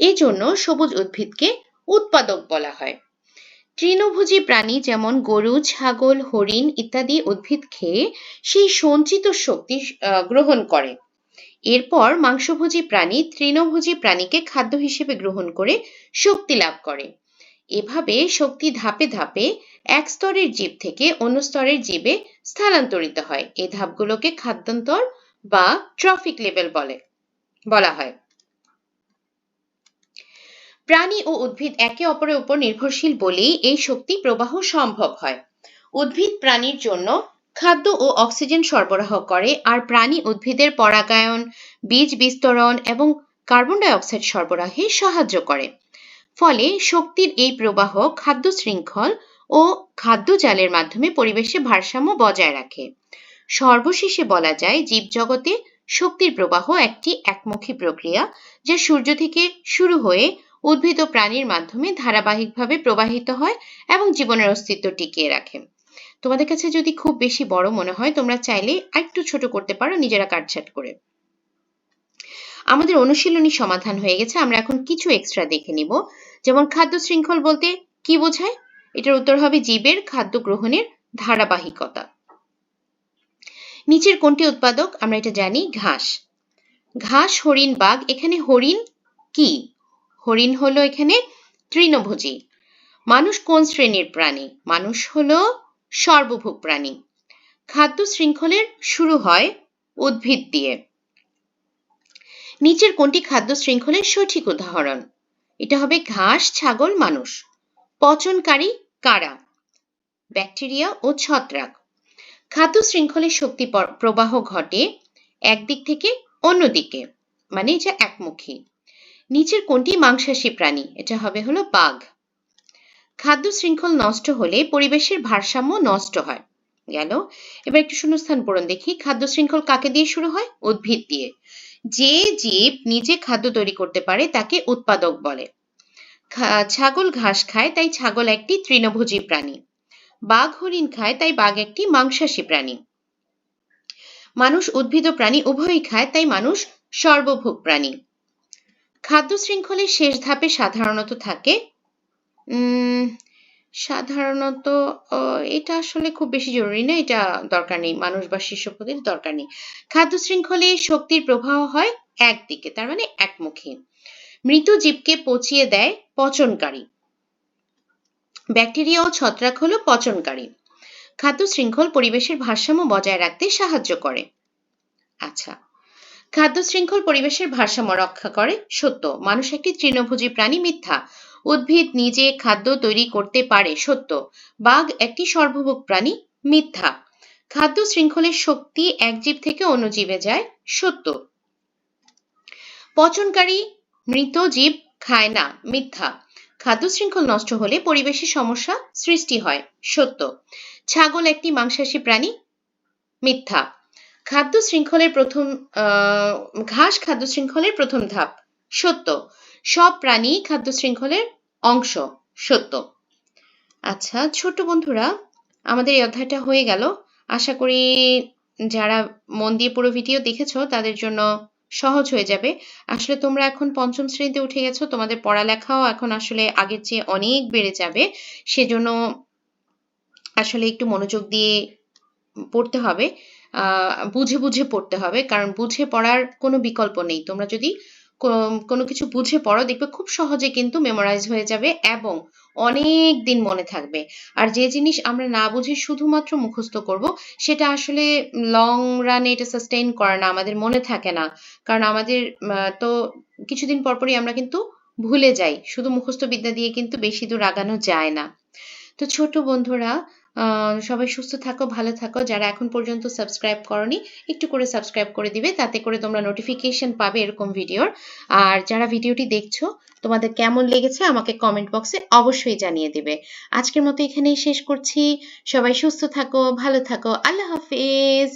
এজন্য সবুজ উদ্ভিদকে উৎপাদক বলা হয়। তৃণভোজী প্রাণী যেমন গরু, ছাগল, হরিণ ইত্যাদি উদ্ভিদ খেয়ে সেই সঞ্চিত শক্তি গ্রহণ করে। এরপর মাংসভোজী প্রাণী তৃণভোজী প্রাণীকে খাদ্য হিসেবে গ্রহণ করে শক্তি লাভ করে। এভাবে শক্তি ধাপে ধাপে এক স্তরের জীব থেকে অন্য স্তরের জীবে স্থানান্তরিত হয়। এই ধাপগুলোকে খাদ্যান্তর বা ট্রফিক লেভেল বলা হয়। প্রাণী ও উদ্ভিদ একে অপরের উপর নির্ভরশীল বলেই এই শক্তি প্রবাহ সম্ভব হয়। উদ্ভিদ প্রাণীর জন্য খাদ্য ও অক্সিজেন সরবরাহ করে, আর প্রাণী উদ্ভিদের পরাগায়ন, বীজ বিস্তরণ এবং কার্বন ডাই অক্সাইড সরবরাহে সাহায্য করে। ফলে শক্তির এই প্রবাহ খাদ্য শৃঙ্খল ও খাদ্য জালের মাধ্যমে পরিবেশে ভারসাম্য বজায় রাখে। সর্বশেষে বলা যায়, জীবজগতে শক্তির প্রবাহ একটি একমুখী প্রক্রিয়া, যা সূর্য থেকে শুরু হয়ে উদ্ভিদ ও প্রাণীর মাধ্যমে ধারাবাহিকভাবে প্রবাহিত হয় এবং জীবনের অস্তিত্ব টিকিয়ে রাখে। তোমাদের কাছে যদি খুব বেশি বড় মনে হয়, তোমরা চাইলে একটু ছোট করতে পারো নিজেরা কাটছাট করে। আমাদের অনুশীলনী সমাধান হয়ে গেছে। আমরা এখন কিছু এক্সট্রা দেখে নিব। যেমন খাদ্য শৃঙ্খল বলতে কি বোঝায়? এটার উত্তর হবে জীবের খাদ্য গ্রহণের ধারাবাহিকতা। নিচের কোনটি উৎপাদক? আমরা এটা জানি, ঘাস। ঘাস, হরিণ, বাঘ। এখানে হরিণ কি? হরিণ হলো এখানে তৃণভোজী। মানুষ কোন শ্রেণীর প্রাণী? মানুষ হলো সর্বভুক প্রাণী। খাদ্য শৃঙ্খলের শুরু হয় উদ্ভিদ দিয়ে। নিচের কোনটি খাদ্য শৃঙ্খলের সঠিক উদাহরণ? এটা হবে ঘাস, ছাগল, মানুষ। পচনকারী কারা? ব্যাকটেরিয়া ও ছত্রাক। খাদ্য শৃঙ্খলের শক্তি প্রবাহ ঘটে একদিক থেকে অন্যদিকে, মানে এটা একমুখী। নিচের কোনটি মাংসাশী প্রাণী? এটা হলো বাঘ। খাদ্য শৃঙ্খল নষ্ট হলে পরিবেশের ভারসাম্য নষ্ট হয়। গেল। এবার একটু শূন্যস্থান পূরণ দেখি। খাদ্য শৃঙ্খল কাকে দিয়ে শুরু হয়? উদ্ভিদ দিয়ে। যে জীব নিজে খাদ্য তৈরি করতে পারে তাকে উৎপাদক বলে। ছাগল ঘাস খায়, তাই ছাগল একটি তৃণভোজী প্রাণী। বাঘ হরিণ খায়, তাই বাঘ একটি মাংসাশী প্রাণী। মানুষ উদ্ভিদ ও প্রাণী উভয়ই খায়, তাই মানুষ সর্বভুক প্রাণী। খাদ্য শৃঙ্খলের শেষ ধাপে সাধারণত থাকে এটা আসলে খুব বেশি জরুরি না, এটা দরকার নেই, মানুষ বা শিশুপতির দরকার নেই। খাদ্য শৃঙ্খলে শক্তির প্রবাহ হয় একদিকে, তার মানে একমুখী। মৃত জীবকে পচিয়ে দেয় পচনকারী। ব্যাকটেরিয়া ও ছত্রাক হলো পচনকারী। খাদ্য শৃঙ্খল পরিবেশের ভারসাম্য বজায় রাখতে সাহায্য করে। আচ্ছা, খাদ্য শৃঙ্খল পরিবেশের ভারসাম্য রক্ষা করে, সত্য। মানুষ একটি তৃণভোজী প্রাণী, মিথ্যা। উদ্ভিদ নিজে খাদ্য তৈরি করতে পারে, সত্য। বাঘ একটি সর্বভোগ প্রাণী, মিথ্যা। খাদ্য শৃঙ্খলের শক্তি এক জীব থেকে অন্য জীবে যায়, সত্য। পচনকারী মৃত জীব খায় না, মিথ্যা। খাদ্য শৃঙ্খল নষ্ট হলে পরিবেশে সমস্যা সৃষ্টি হয়, সত্য। ছাগল একটি মাংসাশী প্রাণী, মিথ্যা। খাদ্য শৃঙ্খলের প্রথম ঘাস খাদ্য শৃঙ্খলের প্রথম ধাপ, সত্য। সব প্রাণী খাদ্য শৃঙ্খলের অংশ, সত্য। আচ্ছা ছোট বন্ধুরা, আমাদের এই অধ্যায়টা হয়ে গেল। আশা করি যারা মন দিয়ে পুরো ভিডিও দেখেছো তাদের জন্য সহজ হয়ে যাবে। আসলে তোমরা এখন পঞ্চম শ্রেণীতে উঠে গেছো, তোমাদের পড়ালেখাও এখন আসলে আগের চেয়ে অনেক বেড়ে যাবে। সেজন্য আসলে একটু মনোযোগ দিয়ে পড়তে হবে, বুঝে বুঝে পড়তে হবে, কারণ বুঝে পড়ার কোনো বিকল্প নেই। তোমরা যদি কোনো কিছু বুঝে পড়ো দেখবে খুব সহজে কিন্তু মেমোরাইজ হয়ে যাবে এবং অনেক দিন মনে থাকবে। আর যে জিনিস আমরা না বুঝে শুধুমাত্র মুখস্থ করব, সেটা আসলে লং রানে এটা সাস্টেইন করে না, আমাদের মনে থাকে না। কারণ আমাদের তো কিছুদিন পরপরই আমরা কিন্তু ভুলে যাই। শুধু মুখস্থ বিদ্যা দিয়ে কিন্তু বেশি দূর আগানো যায় না। তো ছোট বন্ধুরা, সবাই সুস্থ থাকো, ভালো থাকো। যারা এখন পর্যন্ত সাবস্ক্রাইব করনি, একটু করে সাবস্ক্রাইব করে দিবে, তাতে করে তোমরা নোটিফিকেশন পাবে এরকম ভিডিওর। আর যারা ভিডিওটি দেখছো, তোমাদের কেমন লেগেছে আমাকে কমেন্ট বক্সে অবশ্যই জানিয়ে দিবে। আজকের মতো এখানেই শেষ করছি। সবাই সুস্থ থাকো, ভালো থাকো। আল্লাহ হাফেজ।